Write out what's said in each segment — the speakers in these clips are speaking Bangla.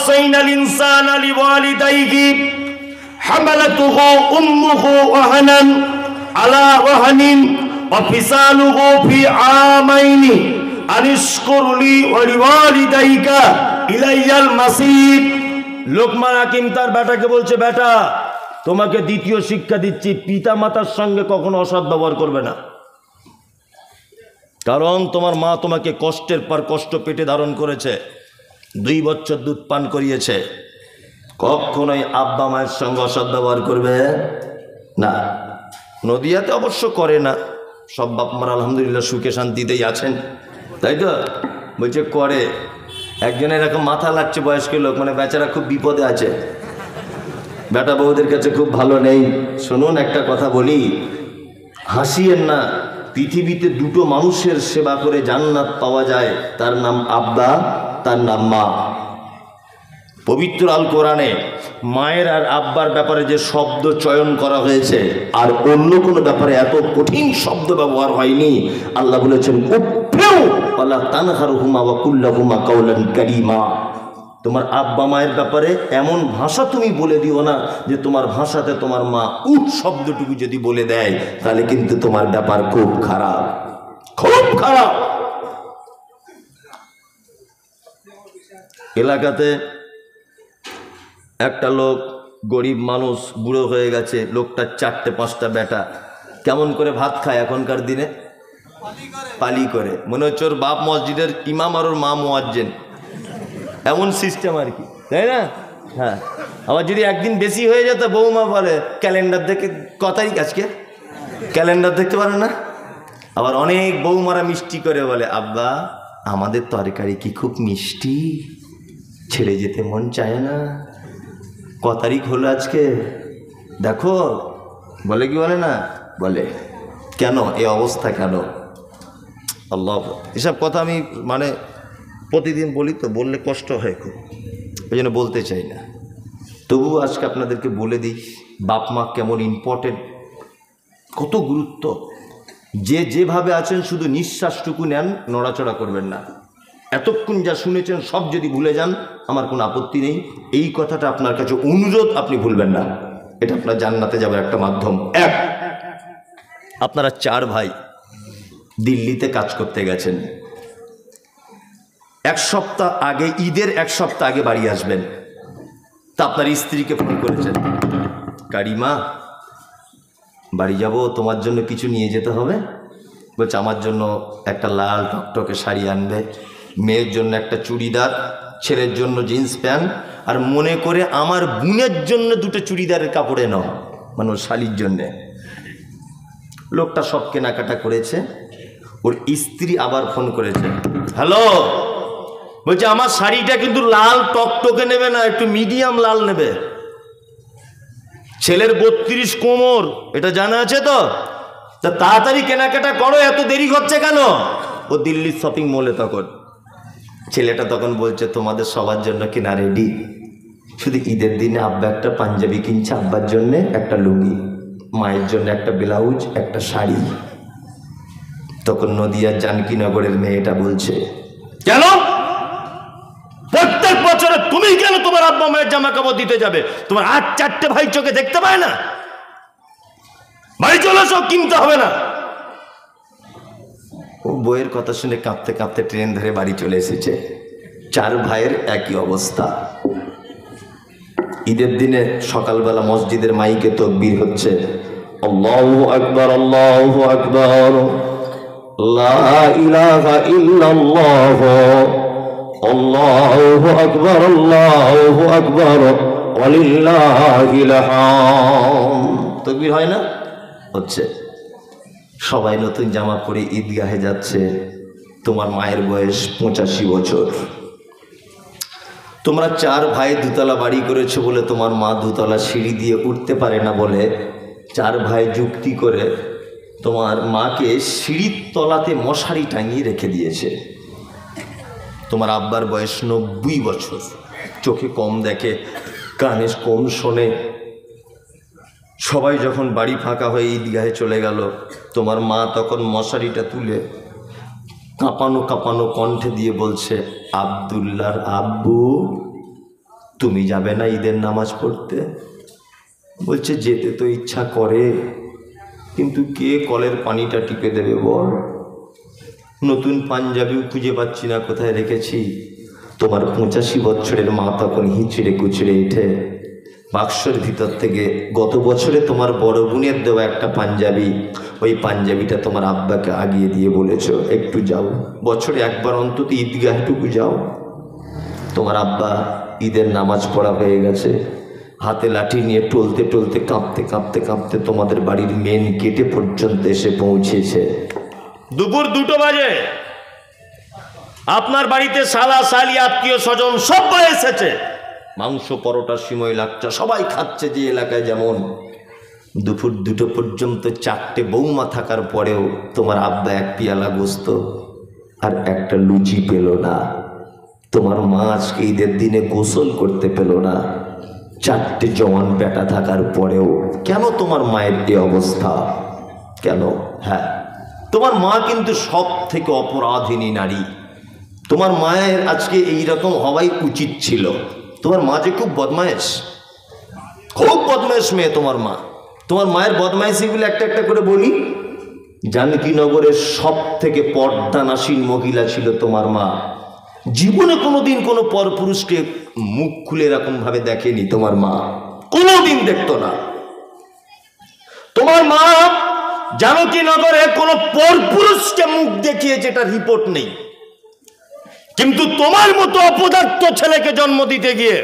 ওয়াসাইনাল ইনসানা লিওয়ালিদাইহি হামালাতুহু উম্মুহু ওয়াহানান আলা ওয়াহানিন ওয়া ফিসালুহু ফি আমাইনি আনিশকুর লি ওয়া লিওয়ালিদাইকা ইলাইয়াল মাসির। লোকমান হাকিম তার বেটাকে বলছে, বেটা তোমাকে দ্বিতীয় শিক্ষা দিচ্ছি, পিতা মাতার সঙ্গে কখনো অসৎ ব্যবহার করবে না। কারণ তোমার মা তোমাকে কষ্টের পর কষ্ট পেটে ধারণ করেছে, 2 বছর দুধ পান করিয়েছে, কখনোই আব্বা মায়ের সঙ্গে অসৎ ব্যবহার করবে না। নদিয়াতে অবশ্য করে না, সব বাপ মার আলহামদুলিল্লাহ সুখে শান্তিতেই আছেন, তাই তো? বলছে করে। একজনের এরকম মাথা লাগছে বয়স্ক লোক, মানে বেচারা খুব বিপদে আছে, বেটা বউদের কাছে খুব ভালো নেই। শুনুন একটা কথা বলি, হাসিয়েন না। পৃথিবীতে 2টো মানুষের সেবা করে জান্নাত পাওয়া যায়, তার নাম আব্বা, তার নাম মা। পবিত্র আল কোরআনে মায়ের আর আব্বার ব্যাপারে যে শব্দ চয়ন করা হয়েছে, আর অন্য কোনো ব্যাপারে এত কঠিন শব্দ ব্যবহার হয়নি। আল্লাহ বলেছেন উফেউ ওয়ালা তানহারহুমা ওয়া কুল্লাহুমা কাওলান কারীমা। তোমার আব্বা মায়ের ব্যাপারে এমন ভাষা তুমি বলে দিও না যে তোমার ভাষাতে তোমার মা উঠ শব্দটুকু যদি বলে দেয় তাহলে কিন্তু তোমার ব্যাপার খুব খারাপ, খুব খারাপ। এলাকাতে একটা লোক, গরিব মানুষ, বুড়ো হয়ে গেছে, লোকটার 4টে-5টা বেটা। কেমন করে ভাত খায় এখনকার দিনে? পালি করে। মনে হচ্ছে ওর বাপ মসজিদের ইমাম আর ওর মা মুয়াজ্জিন, এমন সিস্টেম আর কি, তাই না? হ্যাঁ, আবার যদি একদিন বেশি হয়ে যেত বৌমা বলে ক্যালেন্ডার দেখে, কথাই আজকে ক্যালেন্ডার দেখতে পারে না। আবার অনেক বৌমারা মিষ্টি করে বলে, আব্বা আমাদের তরকারি কি খুব মিষ্টি, ছেড়ে যেতে মন চায় না, ক তারিখ হলো আজকে দেখো, বলে কি বলে না? বলে। কেন এই অবস্থা কেন? আল্লাহ, এসব কথা আমি মানে প্রতিদিন বলি তো, বললে কষ্ট হয় খুব, ওই জন্য বলতে চাই না। তবু আজকে আপনাদেরকে বলে দিই বাপ মা কেমন ইম্পর্টেন্ট, কত গুরুত্ব। যে যেভাবে আছেন শুধু নিঃশ্বাসটুকু নেন, নড়াচড়া করবেন না। এতক্ষণ যা শুনেছেন সব যদি ভুলে যান আমার কোনো আপত্তি নেই। এই কথাটা আপনার কাছে অনুরোধ, আপনি ভুলবেন না, এটা আপনার জান্নাতে যাবার একটা মাধ্যম। আপনারা 4 ভাই দিল্লিতে কাজ করতে গেছেন, 1 সপ্তাহ আগে, ঈদের 1 সপ্তাহ আগে বাড়ি আসবেন। তা আপনার স্ত্রীকে ফোন করেছেন, কারিমা বাড়ি যাব, তোমার জন্য কিছু নিয়ে যেতে হবে। বলছে আমার জন্য একটা লাল টকটকে শাড়ি আনবে, মেয়ের জন্য একটা চুড়িদার, ছেলের জন্য জিন্স প্যান্ট, আর মনে করে আমার বোনের জন্য 2টো চুড়িদারের কাপড় নাও, মানে ওর শালির জন্যে। লোকটা সব কেনাকাটা করেছে। ওর স্ত্রী আবার ফোন করেছে, হ্যালো, বলছে আমার শাড়িটা কিন্তু লাল টকটকে নেবে না, একটু মিডিয়াম লাল নেবে, ছেলের 32 কোমর, এটা জানা আছে তো? তা তাড়াতাড়ি কেনাকাটা করো, এত দেরি হচ্ছে কেন? ও দিল্লির শপিং মলে তখন। ছেলেটা তখন বলছে তোমাদের সবার জন্য কেনা রেডি, শুধু ঈদের দিনে আব্বা একটা পাঞ্জাবি কিনছে, আব্বার জন্যে একটা লুঙ্গি, মায়ের জন্য একটা ব্লাউজ, একটা শাড়ি। তখন নদিয়ার জানকীনগরের মেয়েটা বলছে, কেন প্রত্যেক বছরে তুমি কেন তোমার আব্বা মায়ের জামা কাপড় দিতে যাবে? তোমার 4টে ভাই চোখে দেখতে পায় না? বাড়ি চলে এসো, কিনতে হবে না। ও বইয়ের কথা শুনে কাঁপতে কাঁপতে ট্রেন ধরে বাড়ি চলে এসেছে। 4 ভাইয়ের একই অবস্থা। ঈদের দিনে সকালবেলা মসজিদের মাইকে তাকবীর হচ্ছে, আল্লাহু আকবার, আল্লাহু আকবার, লা ইলাহা ইল্লাল্লাহ, আল্লাহু আকবার, আল্লাহু আকবার, ওয়ালিল্লাহিল হামদ। তাকবীর হয় না? হচ্ছে। সবাই নতুন জামা পরে ঈদগাহে যাচ্ছে। তোমার মায়ের বয়স 85 বছর। তোমরা 4 ভাই দুতলা বাড়ি করেছো বলে তোমার মা দুতলা সিঁড়ি দিয়ে উঠতে পারে না বলে 4 ভাই যুক্তি করে তোমার মাকে সিঁড়ির তলাতে মশারি টাঙিয়ে রেখে দিয়েছে। তোমার আব্বার বয়স 90 বছর, চোখে কম দেখে, কানে কম শোনে। সবাই যখন বাড়ি ফাঁকা হয়ে ঈদগাহে চলে গেল, তোমার মা তখন মশারিটা তুলে কাঁপানো কাঁপানো কণ্ঠে দিয়ে বলছে, আব্দুল্লাহর আব্বু তুমি যাবে না ঈদের নামাজ পড়তে? বলছে যেতে তো ইচ্ছা করে, কিন্তু কে কলের পানিটা টিপে দেবে বল? নতুন পাঞ্জাবিও খুঁজে পাচ্ছি না কোথায় রেখেছি। তোমার 85 বছরের মা তখন হিচড়ে কুচড়ে উঠে বাক্সের ভিতর থেকে গত বছরে তোমার বড় বোনের দেওয়া একটা পাঞ্জাবি, ওই পাঞ্জাবিটা তোমার আব্বাকে আগিয়ে দিয়ে বলেছ একটু যাও, বছরে একবার অন্তত ঈদগাহটুকু যাও। তোমার আব্বা ঈদের নামাজ পড়া হয়ে গেছে, হাতে লাঠি নিয়ে টলতে টলতে কাঁপতে কাঁপতে কাঁপতে তোমাদের বাড়ির মেন গেটে পর্যন্ত এসে পৌঁছেছে। দুপুর 2টো বাজে, আপনার বাড়িতে শালা শালি আত্মীয় স্বজন সবাই এসেছে, মাংস পরোটা সিমই লাচ্চা সবাই খাচ্ছে। যে এলাকায় যেমন দুপুর 2টো পর্যন্ত 4টে বৌমা থাকার পরেও তোমার আব্বা এক পিয়ালা গোস্ত আর একটা লুচি পেল না। তোমার মা আজকে ঈদের দিনে গোসল করতে পেল না। 4টে জওয়ান বেটা থাকার পরেও কেন তোমার মায়ের এই অবস্থা? কেন? হ্যাঁ, তোমার মা কিন্তু সব থেকে অপরাধিনী নারী। তোমার মায়ের আজকে এইরকম হওয়াই উচিত ছিল। তোমার মা যে খুব বদমায়েশ, খুব বদমায়েশ মেয়ে তোমার মা। তোমার মায়ের বদমাইশিগুলো একটা একটা করে বলি। জানকীনগরের সব থেকে পর্দানাসীন মহিলা ছিল তোমার মা। জীবনে কোনোদিন কোনো পরপুরুষকে মুখ খুলে এরকম ভাবে দেখেনি তোমার মা, কোনোদিন দেখতো না। তোমার মা জানকীনগরে কোনো পরপুরুষকে মুখ দেখিয়ে যেটা রিপোর্ট নেই, কিন্তু তোমার মতো অপদার্থ ছেলেকে জন্ম দিতে গিয়ে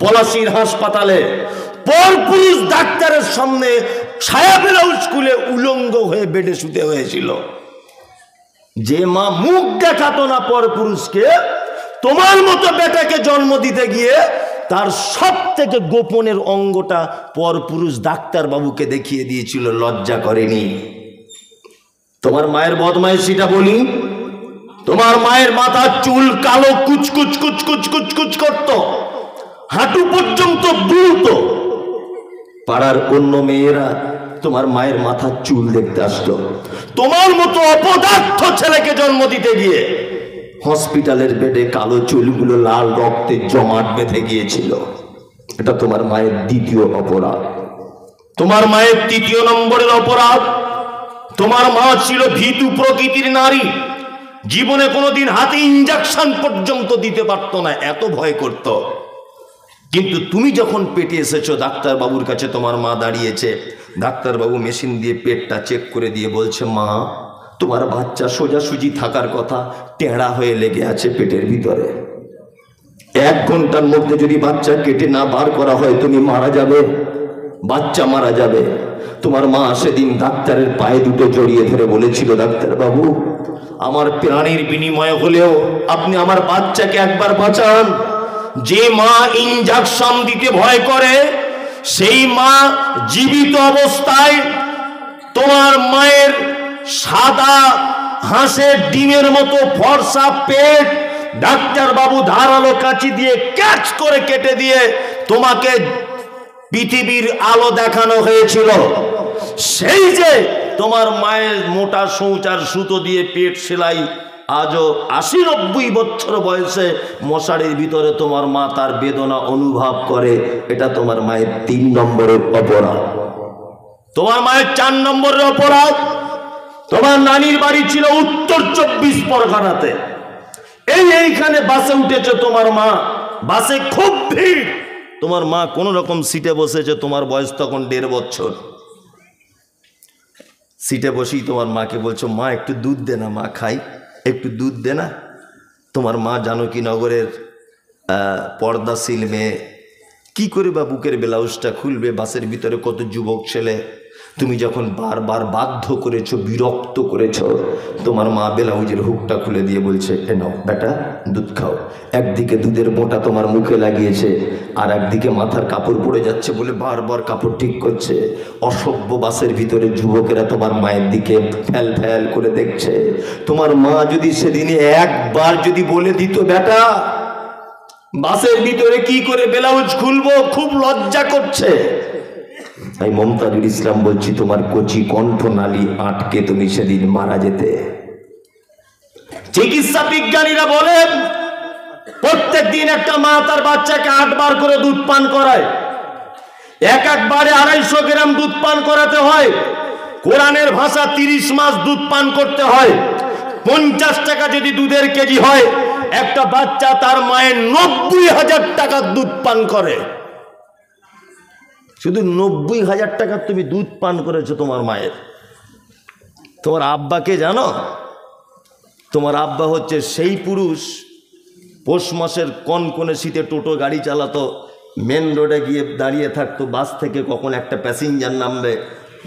পলাশীর হাসপাতালে পরপুরুষ ডাক্তারের সামনে ছায়া ব্লাউজ খুলে উলঙ্গ হয়ে বেডে শুতে হয়েছিল। যে মা মুখ দেখাতো না পরপুরুষকে, তোমার মতো বেটাকে জন্ম দিতে গিয়ে তার সব থেকে গোপনের অঙ্গটা পরপুরুষ ডাক্তার বাবুকে দেখিয়ে দিয়েছিল, লজ্জা করেনি। তোমার মায়ের বদমাইশিটা বলি। তোমার মায়ের মাথার চুল কালো কুচকুচ কুচকুচ কুচকুচ করত, হাঁটু পর্যন্ত দুলত। পাড়ার অন্য মেয়েরা তোমার মায়ের মাথার চুল দেখতে আসতো। তোমার মতো অপদার্থ ছেলেকে জন্ম দিতে গিয়ে হসপিটালের বেডে কালো চুলগুলো লাল রক্তে জমাট বেঁধে গিয়েছিল। এটা তোমার মায়ের দ্বিতীয় অপরাধ। তোমার মায়ের 3য় নম্বরের অপরাধ, তোমার মা ছিল ভীতু প্রকৃতির নারী। জীবনে কোনোদিন হাতে ইঞ্জেকশন পর্যন্ত দিতে পারতো না, এত ভয় করত। কিন্তু তুমি যখন পেটে এসেছো, ডাক্তার বাবুর কাছে তোমার মা দাঁড়িয়েছে, ডাক্তার বাবু মেশিন দিয়ে পেটটা চেক করে দিয়ে বলছে, মা তোমার বাচ্চা সোজাসুজি থাকার কথা, টেঁড়া হয়ে লেগে আছে পেটের ভিতরে। 1 ঘন্টার মধ্যে যদি বাচ্চা কেটে না বার করা হয় তুমি মারা যাবে, বাচ্চা মারা যাবে। তোমার মা সেদিন ডাক্তারের পায়ে দুটো জড়িয়ে ধরে বলেছিল, ডাক্তার বাবু আমার প্রাণীর বিনিময়ে হলেও আপনি আমার বাচ্চাকে একবার বাঁচান। যে মা ইনজেকশন দিতে ভয় করে, সেই মা জীবিত অবস্থায় তোমার মায়ের সাদা হাঁসের ডিমের মতো ফর্সা পেট ডাক্তার বাবু ধারালো কাঁচি দিয়ে ক্যাচ করে কেটে দিয়ে তোমাকে পৃথিবীর আলো দেখানো হয়েছিল। সেই যে তোমার মায়ের মোটা সৌচার সুতো দিয়ে পেট সেলাই, আজও 80-90 বছর বয়সে মশারির ভিতরে তোমার মা তার বেদনা অনুভব করে। এটা তোমার মায়ের 3 নম্বরের অপরাধ। তোমার মায়ের 4 নম্বরের অপরাধ, তোমার নানির বাড়ি ছিল উত্তর 24 পরগনাতে। এইখানে বাসে উঠেছে তোমার মা, বাসে খুব ভিড়, তোমার মা কোন রকম সিটে বসেছে। তোমার বয়স তখন 1.5 বছর। সিটে বসেই তোমার মাকে বলছো, মা একটু দুধ দে না, মা খাই, একটু দুধ দে না। তোমার মা জানকীনগরের পর্দাশীল মেয়ে, কি করে বা বুকের ব্লাউজটা খুলবে? বাসের ভিতরে কত যুবক ছেলে, তুমি যখন বারবার বাধ্য করেছো, বিরক্ত করেছো, তোমার মা ব্লাউজের হুকটা খুলে দিয়ে বলছে, এ নাও বেটা দুধ খাও। একদিকে দুধের মোটা তোমার মুখে লাগিয়েছে, আর একদিকে মাথার কাপড় পড়ে যাচ্ছে বলে বারবার কাপড় ঠিক করছে। অসভ্য বাসের ভিতরে যুবকেরা তোমার মায়ের দিকে ফ্যাল ফ্যাল করে দেখছে। তোমার মা যদি সেদিনে একবার যদি বলে দিত, বেটা বাসের ভিতরে কি করে ব্লাউজ খুলবো, খুব লজ্জা করছে। তাই মমতাজুল ইসলাম বলছি, তোমার কচি কণ্ঠনালী আটকে তুমি সেদিন মারা যেতে। চিকিৎসা বিজ্ঞানীরা বলেন প্রত্যেক দিন একটা মা তার বাচ্চাকে 8 বার করে দুধ পান করায়, একবারে 250 গ্রাম দুধ পান করাতে হয়। কোরআনের ভাষা 30 মাস দুধ পান করতে হয়। 50 টাকা যদি দুধের কেজি হয়, একটা বাচ্চা তার মায়ের 90,000 টাকার দুধ পান করে। শুধু 90,000 টাকার তুমি দুধ পান করেছো তোমার মায়ের। তোমার আব্বাকে জানো? তোমার আব্বা হচ্ছে সেই পুরুষ, পৌষ মাসের কনকনে শীতে টোটো গাড়ি চালাতো, মেন রোডে গিয়ে দাঁড়িয়ে থাকতো, বাস থেকে কখন একটা প্যাসেঞ্জার নামবে,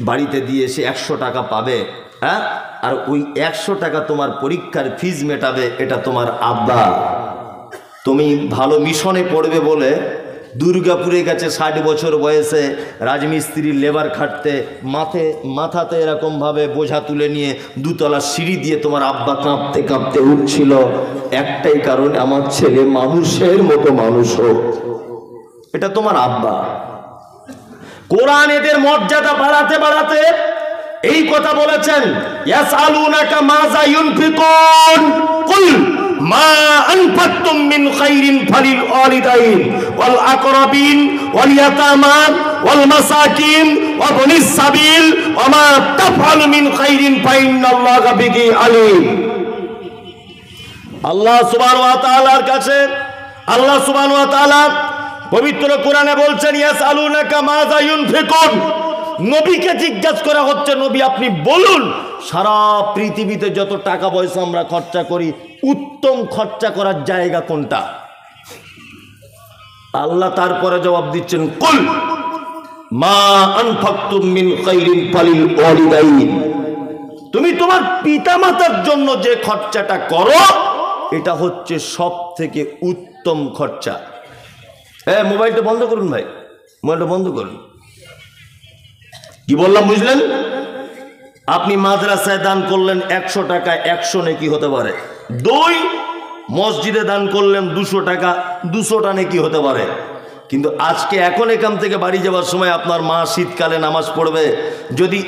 বাড়িতে দিয়ে এসে 100 টাকা পাবে, হ্যাঁ, আর ওই 100 টাকা তোমার পরীক্ষার ফিজ মেটাবে, এটা তোমার আব্বা। তুমি ভালো মিশনে পড়বে বলে দুর্গাপুরে গেছে 60 বছর বয়সে রাজমিস্ত্রির লেবার খাটতে, মাথাতে এরকমভাবে বোঝা তুলে নিয়ে 2তলা সিঁড়ি দিয়ে তোমার আব্বা কাঁপতে কাঁপতে উঠছিল, একটাই কারণ, আমার ছেলে মানুষের মতো মানুষ হোক। এটা তোমার আব্বা। কোরআন এদের মর্যাদা বাড়াতে বাড়াতে এই কথা বলেছেন, ইয়াসআলুনাকা মাযা ইউনফিকুন কুল মা আনফাকতুম মিন খাইরিন ফালিল ওয়ালিদাইন ওয়াল আকরাবিন ওয়াল ইয়াতামা ওয়াল মাসাকিন ওয়া বনিস সাবিল ওয়া মা তাফআলু মিন খাইরিন ফাইন্নাল্লাহা বিহি আলিম। আল্লাহ সুবহানাহু ওয়া তাআলার কাছে আল্লাহ সুবহানাহু ওয়া তাআলা পবিত্র কোরআনে বলছেন, ইয়াসআলুনাকা মাযা ইউনফিকুন। নবীকে জিজ্ঞাসা করা হচ্ছে, নবী আপনি বলুন সারা পৃথিবীতে যত টাকা পয়সা আমরা খরচা করি, উত্তম খরচা করার জায়গা কোনটা? আল্লাহ তারপরে জবাব দিচ্ছেন, কুল মা আনফাকতুম মিন খাইরিন ফালিল ওয়ালিদাইন। তুমি তোমার পিতামাতার জন্য যে খরচাটা করো, এটা হচ্ছে সব থেকে উত্তম খরচা। হ্যাঁ, মোবাইলটা বন্ধ করুন ভাই, মোবাইলটা বন্ধ করুন। কি বললাম বুঝলেন? আপনি মাদ্রাসায় দান করলেন 100 টাকা, 100 নেকি হতে পারে। 2 মসজিদে দান করলেন 200 টাকা, 200টা নেকি হতে পারে। কিন্তু আজকে এখন এখান থেকে বাড়ি যাওয়ার সময় আপনার মা শীতকালে নামাজ পড়বে, যদি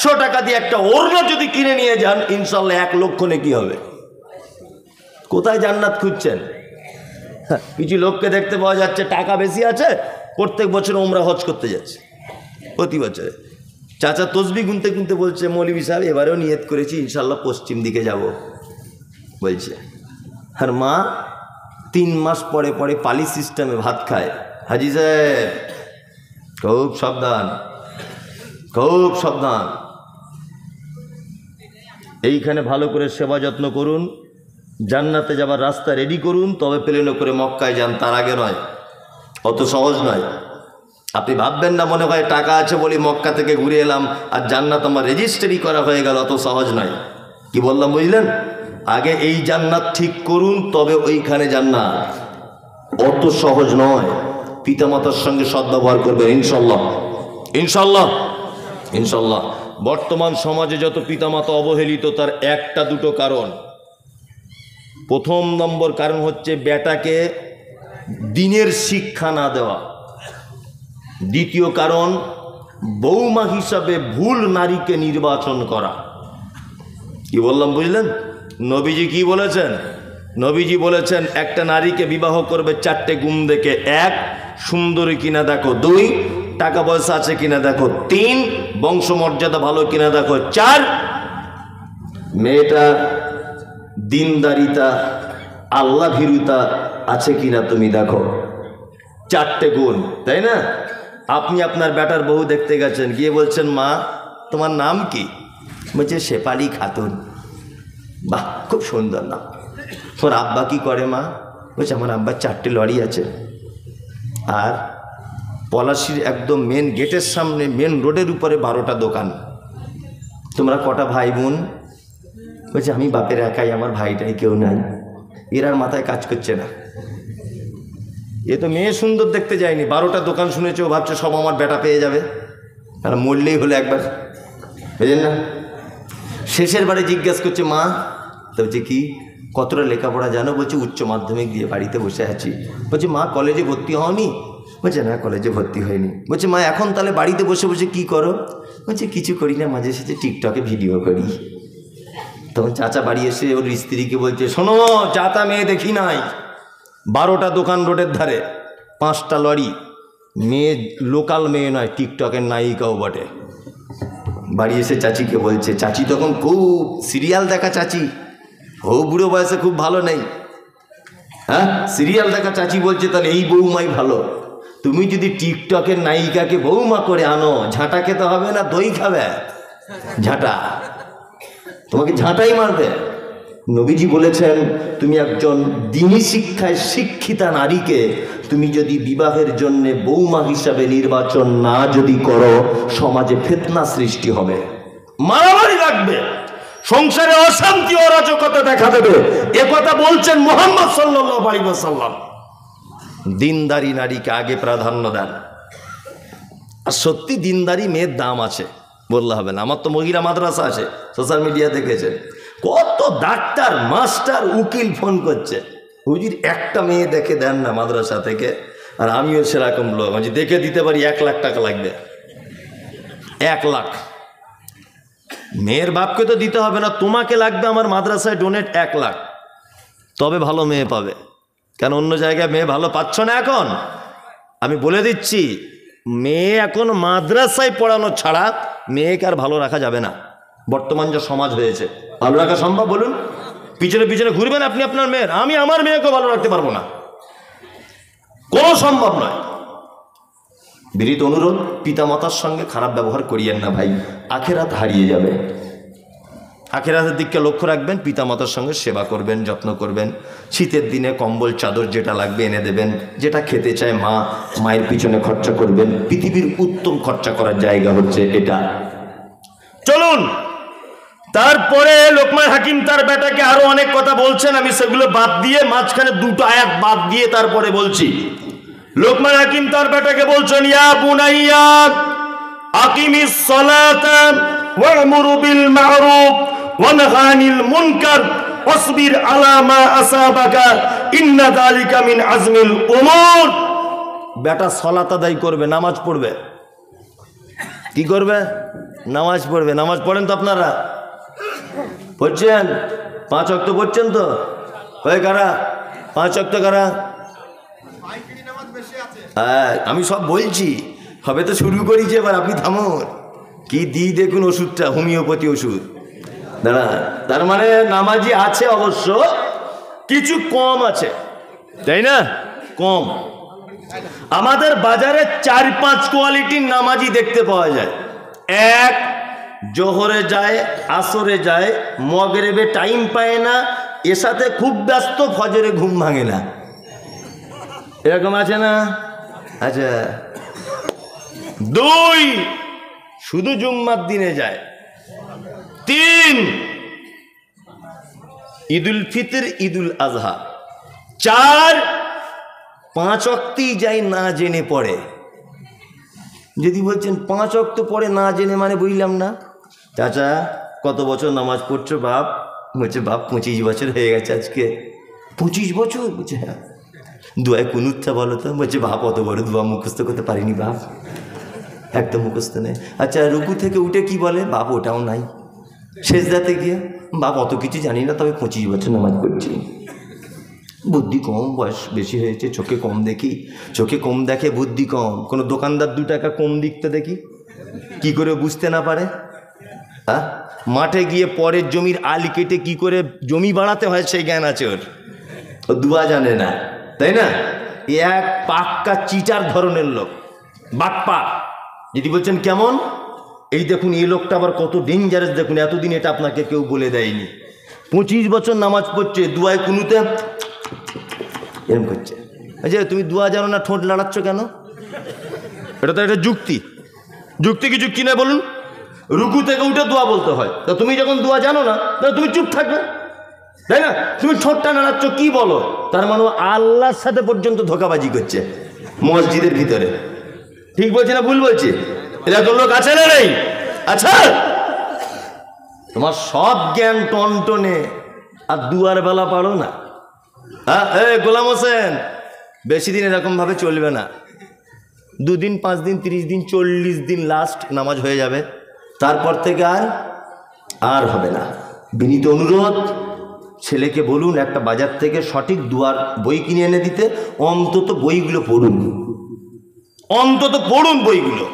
100 টাকা দিয়ে একটা ওড়না যদি কিনে নিয়ে যান, ইনশাল্লাহ 1 লক্ষ নেকি হবে। কোথায় জান্নাত খুঁজছেন? কিছু লোককে দেখতে পাওয়া যাচ্ছে টাকা বেশি আছে, প্রত্যেক বছর ওমরা হজ করতে যাচ্ছে, প্রতি বছরে। চাচা তসবি গুনতে গুনতে বলছে, মৌলভী সাহেব এবারেও নিয়ত করেছি ইনশাল্লাহ পশ্চিম দিকে যাব বলছে। আর মা 3 মাস পরে পরে পালি সিস্টেমে ভাত খায়। হাজি সাহেব খুব সাবধান, খুব সাবধান। এইখানে ভালো করে সেবা যত্ন করুন, জান্নাতে যাবার রাস্তা রেডি করুন, তবে প্লেনে করে মক্কায় যান, তার আগে নয়। অত সহজ নয়। আপনি ভাববেন না মনে হয় টাকা আছে বলি মক্কা থেকে ঘুরে এলাম আর জান্নাত আমার রেজিস্ট্রি করা হয়ে গেল, অত সহজ নয়। কি বললাম বুঝলেন? আগে এই জান্নাত ঠিক করুন, তবে ওইখানে জান্নাত। অত সহজ নয়। পিতামাতার সঙ্গে সদ্ব্যবহার করবেন ইনশাল্লাহ, ইনশাল্লাহ, ইনশাল্লাহ। বর্তমান সমাজে যত পিতামাতা অবহেলিত, তার 1-2 কারণ। প্রথম নম্বর কারণ হচ্ছে বেটাকে দিনের শিক্ষা না দেওয়া। দ্বিতীয় কারণ, বৌমা হিসাবে ভুল নারীকে নির্বাচন করা। কি বললাম বুঝলেন? নবীজি কি বলেছেন? নবীজি বলেছেন একটা নারীকে বিবাহ করবে 4টে গুণ দেখে। 1, সুন্দরী কিনা দেখো। 2, টাকা পয়সা আছে কিনা দেখো। 3, বংশমর্যাদা ভালো কিনা দেখো। 4, মেয়েটা দিনদারিতা আল্লাহ ভীরুতা আছে কিনা তুমি দেখো। 4টে গুণ, তাই না? আপনি আপনার বেটার বউ দেখতে গেছেন, গিয়ে বলছেন, মা তোমার নাম কি? বলছে শেফালি খাতুন। বাহ, খুব সুন্দর নাম। তোর আব্বা কি করে মা? বলছে আমার আব্বার 4টে লরি আছে, আর পলাশির একদম মেন গেটের সামনে মেন রোডের উপরে 12টা দোকান। তোমরা কটা ভাই বোন? বলছে আমি বাপের একাই, আমার ভাইটাই কেউ নাই। এর আর মাথায় কাজ করছে না। এ তো মেয়ে সুন্দর দেখতে যায়নি, 12টা দোকান শুনেছে, ও ভাবছে সব আমার বেটা পেয়ে যাবে, আর মরলেই হলো একবার, বুঝলেন না? শেষের বারে জিজ্ঞেস করছে, মা তো বলছে কি, কতটা লেখাপড়া জানো? বলছে উচ্চ মাধ্যমিক দিয়ে বাড়িতে বসে আছি। বলছে মা কলেজে ভর্তি হওনি? বলছে না, কলেজে ভর্তি হয়নি। বলছে মা এখন তাহলে বাড়িতে বসে বসে কি করো? বলছে কিছু করি না, মাঝে সাঝে টিকটকে ভিডিও করি। তখন চাচা বাড়ি এসে ওর স্ত্রীকে বলছে, শোনো, চাচা মেয়ে দেখি নাই, 12টা দোকান রোডের ধারে, 5টা লরি, মেয়ে লোকাল মেয়ে নয়, টিকটকের নায়িকাও বটে। বাড়ি এসে চাচিকে বলছে, চাচি তখন খুব সিরিয়াল দেখা চাচি, ও বুড়ো বয়সে খুব ভালো নেই, হ্যাঁ সিরিয়াল দেখা চাচি বলছে তাহলে এই বৌমাই ভালো। তুমি যদি টিকটকের নায়িকাকে বৌমা করে আনো, ঝাঁটা খেতে হবে না দই খাবে? ঝাঁটা, তোমাকে ঝাঁটাই মারবে। নবীজি বলেছেন, তুমি একজন দ্বীনি শিক্ষায় শিক্ষিতা নারীকে তুমি যদি বিবাহের জন্য বৌমা হিসাবে নির্বাচন না যদি করো, সমাজে ফিতনা সৃষ্টি হবে, মারামারি লাগবে, সংসারে অশান্তি অরাজকতা দেখা দেবে। একথা বলছেন মুহাম্মদ সাল্লাল্লাহু আলাইহি ওয়াসাল্লাম। দিনদারি নারীকে আগে প্রাধান্য দেন। আর সত্যি দিনদারি মেয়ের দাম আছে, বললে হবে না। আমার তো মহিলা মাদ্রাসা আছে, সোশ্যাল মিডিয়া দেখেছে, কত ডাক্তার মাস্টার উকিল ফোন করছে, হুজুর একটা মেয়ে দেখে দেন না মাদ্রাসা থেকে। আর আমিও সেরকম লোক, আমি দেখে দিতে পারি 1 লাখ টাকা লাগবে, 1 লাখ। মেয়ের বাপকে তো দিতে হবে না, তোমাকে লাগবে আমার মাদ্রাসায় ডোনেট 1 লাখ, তবে ভালো মেয়ে পাবে। কেন অন্য জায়গায় মেয়ে ভালো পাচ্ছ না এখন? আমি বলে দিচ্ছি, মেয়ে এখন মাদ্রাসায় পড়ানো ছাড়া মেয়েকে আর ভালো রাখা যাবে না। বর্তমান যা সমাজ হয়েছে, ভালো রাখা সম্ভব বলুন? পিছনে পিছনে ঘুরবেন আপনি আপনার মেয়ের, আমি আমার মেয়েকে ভালো রাখতে পারবো না, কোনো সম্ভব নয়। বিনীত অনুরোধ, পিতামাতার সঙ্গে খারাপ ব্যবহার করিয়েন না ভাই, আখেরাত হারিয়ে যাবে। আখেরাতের দিককে লক্ষ্য রাখবেন, পিতামাতার সঙ্গে সেবা করবেন, যত্ন করবেন। শীতের দিনে কম্বল চাদর যেটা লাগবে এনে দেবেন, যেটা খেতে চায় মা, মায়ের পিছনে খরচা করবেন। পৃথিবীর উত্তম খরচা করার জায়গা হচ্ছে এটা। চলুন, তারপরে লোকমান হাকিম তার বেটাকে আরো অনেক কথা বলছেন, আমি সেগুলো বাদ দিয়ে মাঝখানে 2টো আয়াত বাদ দিয়ে তারপরে বলছি। লোকমান হাকিম তার বেটাকে বলছেন, ইয়া বুনাইয়া আকিমিস সালাতা ওয়া'মুরু বিল মা'রুফ ওয়া নাহি আনিল মুনকার ওয়াসবির আলা মা আসাবাকা ইন্না যালিকা মিন আজমিল উমুর। বেটা সালাত আদায় করবে, নামাজ পড়বে। কি করবে? নামাজ পড়বে। নামাজ পড়েন তো আপনারা? পড়ছেন? 5 ওয়াক্ত পড়ছেন তো? ওই কারা 5 ওয়াক্ত কারা? হ্যাঁ, আমি সব বলছি, হবে তো শুরু করেছি, এবার আপনি থামুন। কি দিই দেখুন ওষুধটা, হোমিওপ্যাথি ওষুধ। দাঁড়া, তার মানে নামাজি আছে অবশ্য, কিছু কম আছে, তাই না? কম। আমাদের বাজারে 4-5 কোয়ালিটির নামাজি দেখতে পাওয়া যায়। 1, জোহরে যায়, আসরে যায়, মগরিবে টাইম পায় না, এর সাথে খুব ব্যস্ত, ফজরে ঘুম ভাঙে না, এরকম আছে না? আচ্ছা। 2, শুধু জুম্মার দিনে যায়। 3, ঈদুল ফিতর, ঈদুল আজহা। 4, 5 ওয়াক্তই যায় না জেনে পড়ে। যদি বলছেন 5 ওয়াক্ত পড়ে না জেনে, মানে বুঝলাম না। চাচা কত বছর নামাজ পড়ছো বাপ? বলছে বাপ 25 বছর হয়ে গেছে আজকে। 25 বছর? বলছে হ্যাঁ। দোয়ায় কুনুতটা বলো তো? বলছে বাপ অত বড় দোয়া মুখস্থ করতে পারিনি বাপ, একদম মুখস্থ নেই। আচ্ছা, রুকু থেকে উঠে কি বলে? বাপ ওটাও নাই। সেজদাতে গিয়ে বাপ অত কিছু জানি না, তবে 25 বছর নামাজ পড়ছি। বুদ্ধি কম, বয়স বেশি হয়েছে, চোখে কম দেখি। চোখে কম দেখে, বুদ্ধি কম। কোনো দোকানদার 2 টাকা কম দিকতে দেখি, কি করে বুঝতে না পারে? হ্যাঁ, মাঠে গিয়ে পরের জমির আল কেটে কি করে জমি বাড়াতে হয় সেই জ্ঞান আছে ওর, ও দুয়া জানে না, তাই না? এক পাক্কা চিটার ধরনের লোক, বাটপা। যদি বলছেন কেমন, এই দেখুন এই লোকটা আবার কত ডেঞ্জারাস দেখুন, এতদিন এটা আপনাকে কেউ বলে দেয়নি। 25 বছর নামাজ পড়ছে, দুয়ায় কুনুতে এরকম করছে। আচ্ছা, তুমি দুয়া জানো না, ঠোঁট লাড়াচ্ছ কেন? এটা তো একটা যুক্তি। যুক্তি কি যুক্তি নয় বলুন? রুকু থেকে উঠে দোয়া বলতে হয়, তা তুমি যখন দোয়া জানো না, তাহলে তুমি চুপ থাকবে, তাই না? তুমি ঠোঁটটা নাড়াচ্ছ, কি বলো? তার মানে আল্লাহর সাথে পর্যন্ত ধোঁকাবাজি করছে মসজিদের ভিতরে। ঠিক বলছি না ভুল বলছি? এরকম লোক আছে না নেই? আচ্ছা, তোমার সব জ্ঞান টনটনে আর দুয়ার বেলা পারো না। হ্যাঁ, গোলাম হোসেন, বেশি দিন এরকম ভাবে চলবে না। 2 দিন, 5 দিন, 30 দিন, 40 দিন লাস্ট নামাজ হয়ে যাবে, তারপর থেকে আর হবে না। বিনীত অনুরোধ, ছেলেকে বলুন একটা বাজার থেকে সঠিক দুয়ার বই কিনে এনে দিতে, অন্তত বইগুলো পড়ুন, অন্তত পড়ুন বইগুলো।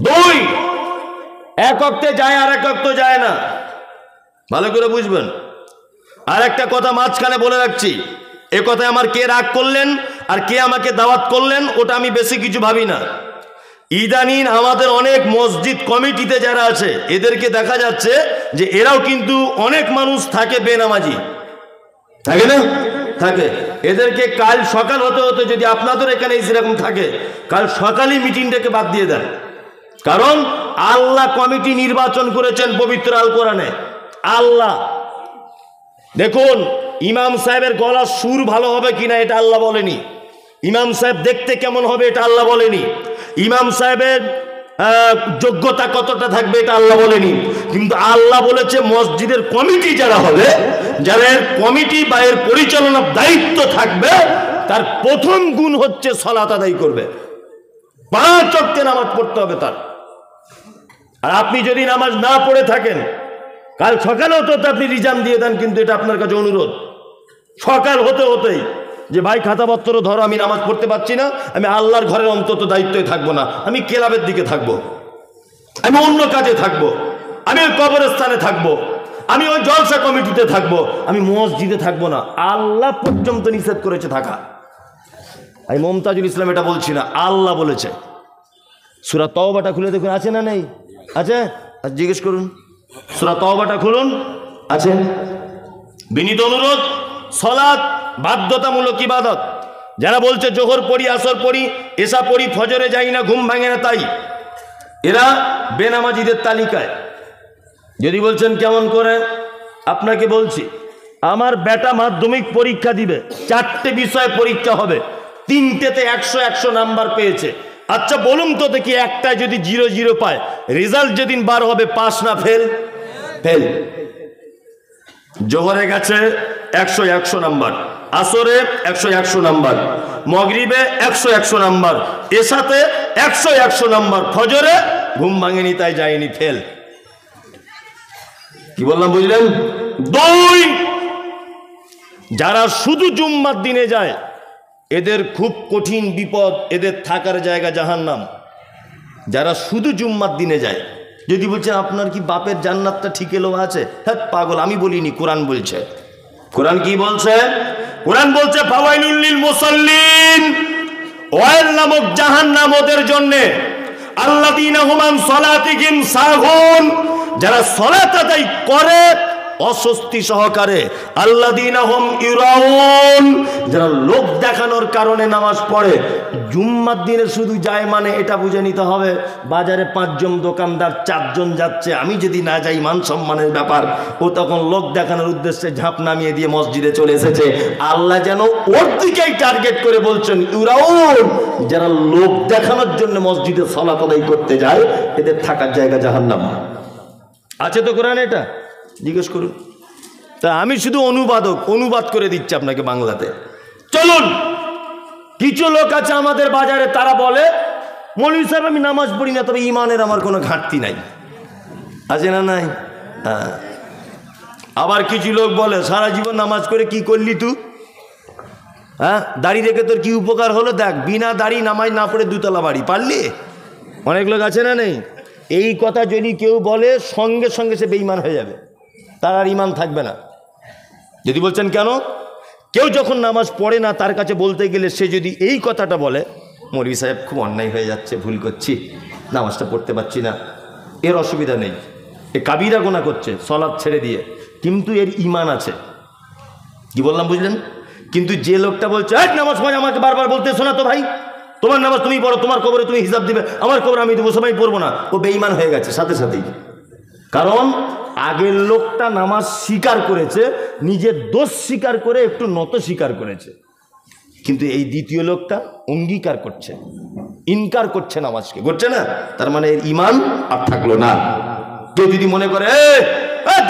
বই এক অক্তে যায় আর এক অক্ত যায় না, ভালো করে বুঝবেন। আর একটা কথা মাঝখানে বলে রাখছি, এ কথায় আমার কে রাগ করলেন আর কে আমাকে দাওয়াত করলেন ওটা আমি বেশি কিছু ভাবি না। ইদানিং আমাদের অনেক মসজিদ কমিটিতে যারা আছে এদেরকে দেখা যাচ্ছে যে এরাও কিন্তু অনেক মানুষ থাকে বেনামাজি, থাকে না? থাকে। এদেরকে কাল সকাল হতে হতে যদি আপনাদের এখানে সেরকম থাকে, কাল সকালই মিটিংটাকে বাদ দিয়ে দেন। কারণ আল্লাহ কমিটি নির্বাচন করেছেন পবিত্র আল কোরআনে। আল্লাহ দেখুন, ইমাম সাহেবের গলার সুর ভালো হবে কিনা এটা আল্লাহ বলেনি, ইমাম সাহেব দেখতে কেমন হবে এটা আল্লাহ বলেনি, ইমাম সাহেবের যোগ্যতা কতটা থাকবে এটা আল্লাহ বলেনি, কিন্তু আল্লাহ বলেছে মসজিদের কমিটি যারা হবে, যারা এর কমিটি বা এর পরিচালনার দায়িত্ব থাকবে, তার প্রথম গুণ হচ্ছে সালাত আদায় করবে, 5 ওয়াক্তে নামাজ পড়তে হবে তার। আর আপনি যদি নামাজ না পড়ে থাকেন, কাল সকালেও তো আপনি রিজার্ভ দিয়ে দেন, কিন্তু এটা আপনার কাছে অনুরোধ, সকাল হতে হতেই যে ভাই খাতাপত্র ধরো, আমি নামাজ পড়তে পারছি না, আমি আল্লাহর ঘরের অন্তত দায়িত্বই থাকবো না, আমি ক্লাবের দিকে থাকবো, আমি অন্য কাজে থাকবো, আমি ওই কবরস্থানে থাকবো, আমি ওই জলসা কমিটিতে থাকবো, আমি মসজিদে থাকবো না। আল্লাহ পর্যন্ত নিষেধ করেছে থাকা। আমি মমতাজুল ইসলাম এটা বলছি না, আল্লাহ বলেছে। সূরা তাওবাটা খুলে দেখুন, আছে না নেই? আছে? জিজ্ঞেস করুন, সূরা তাওবাটা খুলুন, আছে। বিনীত অনুরোধ, সালাত বাধ্যতামূলক ইবাদত। যারা বলছে জোহর পড়ি, আসর পড়ি, এশা পড়ি, ফজরে যাই না, ঘুম ভাঙে না, তাই এরা বেনামাজিদের তালিকায়। যদি বলছেন কেমন করে, আপনাকে বলছি, আমার বেটা মাধ্যমিক পরীক্ষা দিবে, 4টে বিষয়ে পরীক্ষা হবে, 3টেতে 100 নাম্বার পেয়েছে। আচ্ছা বলুন তো দেখি, একটায় যদি 0 পায়, রেজাল্ট যেদিন বার হবে পাস না ফেল? ফেল। জোহরে গেছে 100 নাম্বার, আসরে 100 নাম্বার, মগরিবে 100 নাম্বার, এশাতে 100 নাম্বার, ফজরে ঘুম ভাঙেনি তাই যায়নি, ফেল। কি বললাম বুঝলেন? 2, যারা শুধু জুম্মার দিনে যায় এদের খুব কঠিন বিপদ, এদের থাকার জায়গা জাহান্নাম। যারা শুধু জুম্মার দিনে যায়, যদি বলছেন আপনার কি বাপের জান্নাতটা ঠিক এলো আছে, হ্যাঁ পাগল, আমি বলিনি, কোরআন বলছে। কোরআন কি বলছে? কোরআন বলছে ফাওয়াইলুল লিল মুসাল্লিন, ওয়াইল নামক জাহান্নাম ওদের জন্য, আল্লাযীনা হুম আন সালাতিহিম সাহুন, যারা সালাত আদায় করে অস্বস্তি সহকারে, আল্লাযীনা হুম ইউরাউন, যারা লোক দেখানোর কারণে নামাজ পড়ে। জুম্মার দিনে শুধু যায় মানে এটা বুঝে নিতে হবে বাজারে 5 জন দোকানদার, 4 জন যাচ্ছে, আমি যদি না যাই মান সম্মানের ব্যাপার। ও তখন লোক দেখানোর উদ্দেশ্যে ঝাঁপ নামিয়ে দিয়ে মসজিদে চলে এসেছে। আল্লাহ যেন ওর দিকেই টার্গেট করে বলছেন ইউরাউন, যারা লোক দেখানোর জন্য মসজিদে সালাত আদায় করতে যায়, এদের থাকার জায়গা জাহান্নাম। আছে তো কোরআনে এটা? জিজ্ঞেস করুন। তা আমি শুধু অনুবাদ করে দিচ্ছি আপনাকে বাংলাতে। চলুন, কিছু লোক আছে আমাদের বাজারে, তারা বলে মৌলভী সাহেব আমি নামাজ পড়ি না, তবে ইমানের আমার কোনো ঘাটতি নাই। আছে না নাই? হ্যাঁ। আবার কিছু লোক বলে সারা জীবন নামাজ করে কি করলি তুই? হ্যাঁ, দাড়ি রেখে তোর কি উপকার হলো? দেখ, বিনা দাড়ি নামাজ না পড়ে 2 তলা বাড়ি পারলি। অনেক লোক আছে না নেই? এই কথা যদি কেউ বলে সঙ্গে সঙ্গে সে বেঈমান হয়ে যাবে, তার আর ইমান থাকবে না। যদি বলছেন কেন, কেউ যখন নামাজ পড়ে না তার কাছে বলতে গেলে সে যদি এই কথাটা বলে, মৌলভী সাহেব খুব অন্যায় হয়ে যাচ্ছে, ভুল করছি, নামাজটা পড়তে পারছি না, এর অসুবিধা নেই, এ কাবিরা গুনাহ করছে সালাত ছেড়ে দিয়ে, কিন্তু এর ইমান আছে। কি বললাম বুঝলেন? কিন্তু যে লোকটা বলছে নামাজ পড়ে, আমাকে বারবার বলতে শোনা তো ভাই, তোমার নামাজ তুমি পড়ো, তোমার কবরে তুমি হিসাব দিবে, আমার কবরে আমি দেবো, সবাই পড়বো না, ও বেঈমান হয়ে গেছে সাথে সাথেই। কারণ আগের লোকটা নামাজ স্বীকার করেছে, নিজের দোষ স্বীকার করে একটু নত স্বীকার করেছে, কিন্তু এই দ্বিতীয় লোকটা অঙ্গীকার করছে, ইনকার করছে নামাজকে, করছে না, তার মানে এর ইমান আর থাকলো না। কেউ যদি মনে করে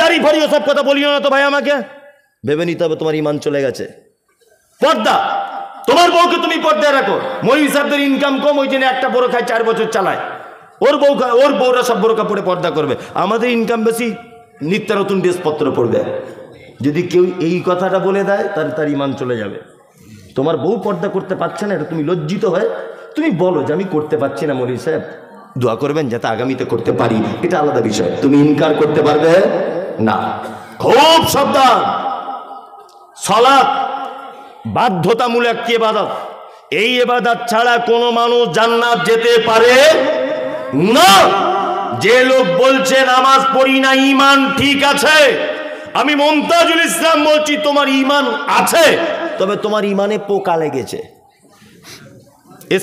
দাড়ি ফাড়ি ওসব কথা বলিও না তো ভাই, আমাকে ভেবে নিতে হবে তোমার ইমান চলে গেছে। পর্দা, তোমার বউকে তুমি পর্দায় রাখো। মৌলভী সাহেবদের ইনকাম কম, ওই জন্য একটা বড় খায় 4 বছর চালায়, ওর বউরা সব বোরকা পরে পর্দা করবে। আমাদের ইনকাম বেশি, নিত্য নতুন ড্রেসপত্র পড়বে। যদি কেউ এই কথাটা বলে দেয় তাহলে তার ইমান চলে যাবে। তোমার বউ পর্দা করতে পারছে না, এটা তুমি লজ্জিত হয়ে তুমি বলো যে আমি করতে পারছি না, মৌলভী সাহেব দোয়া করবেন যাতে আগামীতে করতে পারি, এটা আলাদা বিষয়। তুমি ইনকার করতে পারবে না। খুব সাবধান। সালাত বাধ্যতামূলক একটি ইবাদত, এই ইবাদত ছাড়া কোনো মানুষ জান্নাত যেতে পারে না। যে লোক বলছে নামাজ পড়ি না ঈমান ঠিক আছে, আমি মুমতাজুল ইসলাম বলছি তোমার ঈমান আছে, তবে তোমার ঈমানে পোকা লেগেছে।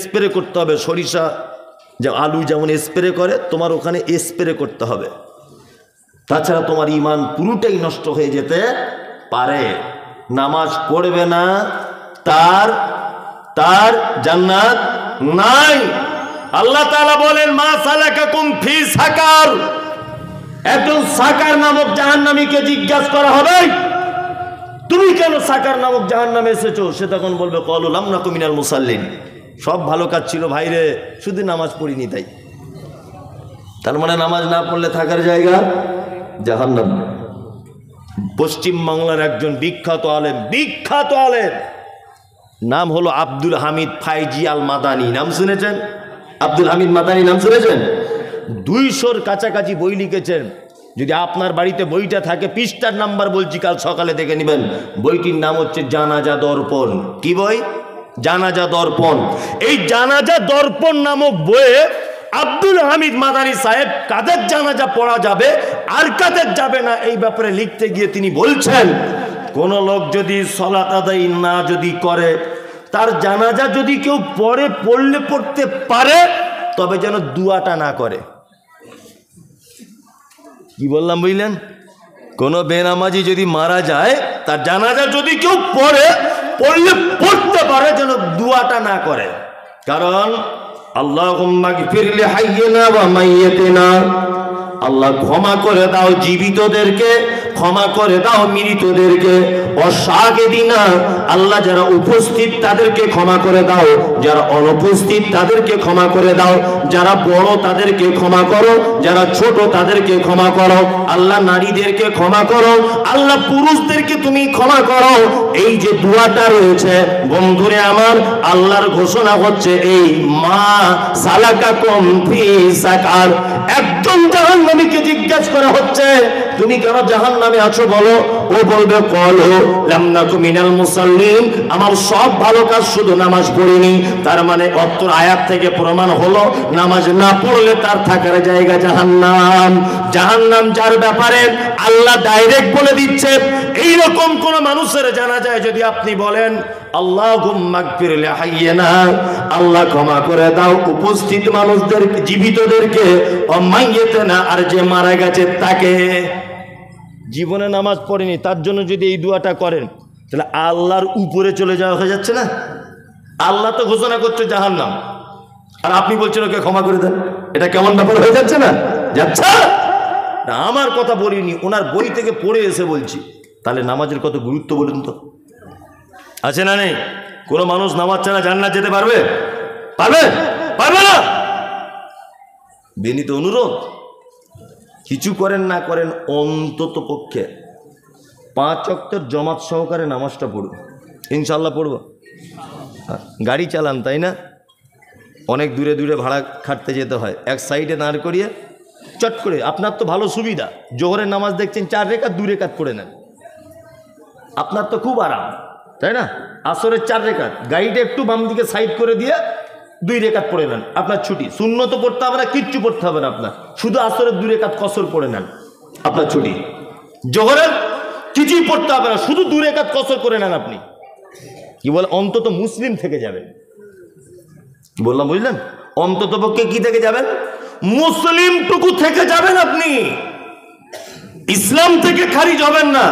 স্প্রে করতে হবে, সরিষা যে আলু যেমন স্প্রে করে তোমার ওখানে স্প্রে করতে হবে, তাছাড়া তোমার ঈমান পুরোটাই নষ্ট হয়ে যেতে পারে। নামাজ পড়বে না তার জান্নাত নাই। আল্লাহ তাআলা বলেন মা সালাকাকুম ফি সাকার, একজন সাকার নামক জাহান্নামীকে জিজ্ঞাসা করা হবে তুমি কেন সাকার নামক জাহান্নামে এসেছো? সে তখন বলবে ক্বালু লাম নাকু মিনাল মুসাল্লিন, সব ভালো কাজ ছিল ভাইরে, শুধু নামাজ পড়িনি তাই। তার মানে নামাজ না পড়লে থাকার জায়গা জাহান্নাম। পশ্চিম বাংলার একজন বিখ্যাত আলেম, নাম হলো আব্দুল হামিদ ফাইজি আল মাদানী, নাম শুনেছেন? আব্দুল হামিদ মাদানী নাম শুনেছেন? 200-র কাছাকাছি বই লিখেছেন। যদি আপনার বাড়িতে বইটা থাকে, পৃষ্ঠার নাম্বার বলছি, কাল সকালে দেখে নেবেন। বইটির নাম হচ্ছে জানাজা দর্পণ। কি বই? জানাজা দর্পণ। এই জানাজা দর্পণ নামক বইয়ে আব্দুল হামিদ মাদানী সাহেব কাদের জানাজা পড়া যাবে আর কাদের যাবে না এই ব্যাপারে লিখতে গিয়ে তিনি বলছেন, কোন লোক যদি সালাত আদায় না যদি করে, তার জানাজা যদি কেউ পড়তে পারে, তবে যেন দুয়াটা না করে। কি বললাম বুঝলেন? কোন বেনামাজি যদি মারা যায়, তার জানাজা যদি কেউ পড়তে পারে, যেন দুয়াটা না করে। কারণ আল্লাহুম্মা গফির লি হাইয়িনা ওয়া মাইয়িতিনা, আল্লাহ ক্ষমা করে দাও জীবিতদেরকে, ক্ষমা করে দাও মৃতদেরকে। অশাহিদিনা, আল্লাহ যারা উপস্থিত তাদেরকে ক্ষমা করে দাও, যারা অনুপস্থিত তাদেরকে ক্ষমা করে দাও, যারা বড় তাদেরকে ক্ষমা করো, যারা ছোট তাদেরকে ক্ষমা করো। আল্লাহ নারীদেরকে ক্ষমা করো, আল্লাহ পুরুষদেরকে তুমি ক্ষমা করো। এই যে দুয়াটা রয়েছে বন্ধুরে আমার, আল্লাহর ঘোষণা হচ্ছে এই মা সালাকাকুম ফি সাকার। একজন জাহান্নামীকে জিজ্ঞাসা করা হচ্ছে তুমি কেন জাহান্নামে আছো বলো? ও বলবে ক্বালু লাম নাকু মিনাল মুসাল্লিন, আমার সব ভালো কাজ, শুধু নামাজ পড়িনি। তার মানে অত্র আয়াত থেকে প্রমাণ হলো নামাজ না পড়লে তার থাকার জায়গা জাহান্নাম। জাহান্নাম যার ব্যাপারে আল্লাহ ডাইরেক্ট বলে দিচ্ছে। এইরকম কোন মানুষের জানা যায় যদি আপনি বলেন আল্লাহুম্মা গফির লি হাইয়িনা, আল্লাহ ক্ষমা করে দাও উপস্থিত মানুষদের, জীবিতদেরকে, ও মাইয়িতিনা, আর যে মারা গেছে তাকে। জীবনে নামাজ পড়েনি তার জন্য যদি এই দোয়াটা করেন, তাহলে আল্লাহর উপরে চলে যাওয়া হয়ে যাচ্ছে না? আল্লাহ তো ঘোষণা করছে জাহান্নাম, আর আপনি বলছেন ওকে ক্ষমা করে দেন। এটা কেমন ব্যাপার হয়ে যাচ্ছে না? যাচ্ছে না। আমার কথা বলিনি, ওনার বই থেকে পড়ে এসে বলছি। তাহলে নামাজের কত গুরুত্ব বলুন তো? আছে না নেই? কোনো মানুষ নামাজ ছাড়া জান্নাত যেতে পারবে? পারবে না। বিনীত অনুরোধ, কিছু করেন না করেন, অন্তত পক্ষে 5 ওয়াক্তের জামাত সহকারে নামাজটা পড়ব। ইনশাল্লাহ পড়ব। গাড়ি চালান তাই না? অনেক দূরে দূরে ভাড়া খাটতে যেতে হয়, এক সাইডে দাঁড় করিয়ে চট করে, আপনার তো ভালো সুবিধা, জোহরের নামাজ দেখছেন 4 রেখাত 2 রেখাত পড়ে নেন, আপনার তো খুব আরাম তাই না? আসরের 4 রেখাত, গাড়িটা একটু বাম দিকে সাইড করে দিয়ে 2 রেখাত পড়ে নেন, আপনার ছুটি। সুন্নত পড়তে হবে না, কিচ্ছু পড়তে হবে না আপনার, শুধু আসরের 2 রেখাত কসর পড়ে নেন, আপনার ছুটি। জোহরের কিছুই পড়তে হবে না, শুধু 2 রেখাত কসর করে নেন আপনি। কি বলে? অন্তত মুসলিম থেকে যাবেন। কি বললাম বুঝলেন? অন্তত পক্ষে কি থেকে যাবেন? মুসলিমটুকু থেকে যাবেন আপনি। ইসলাম থেকে খারিজ হবেন না।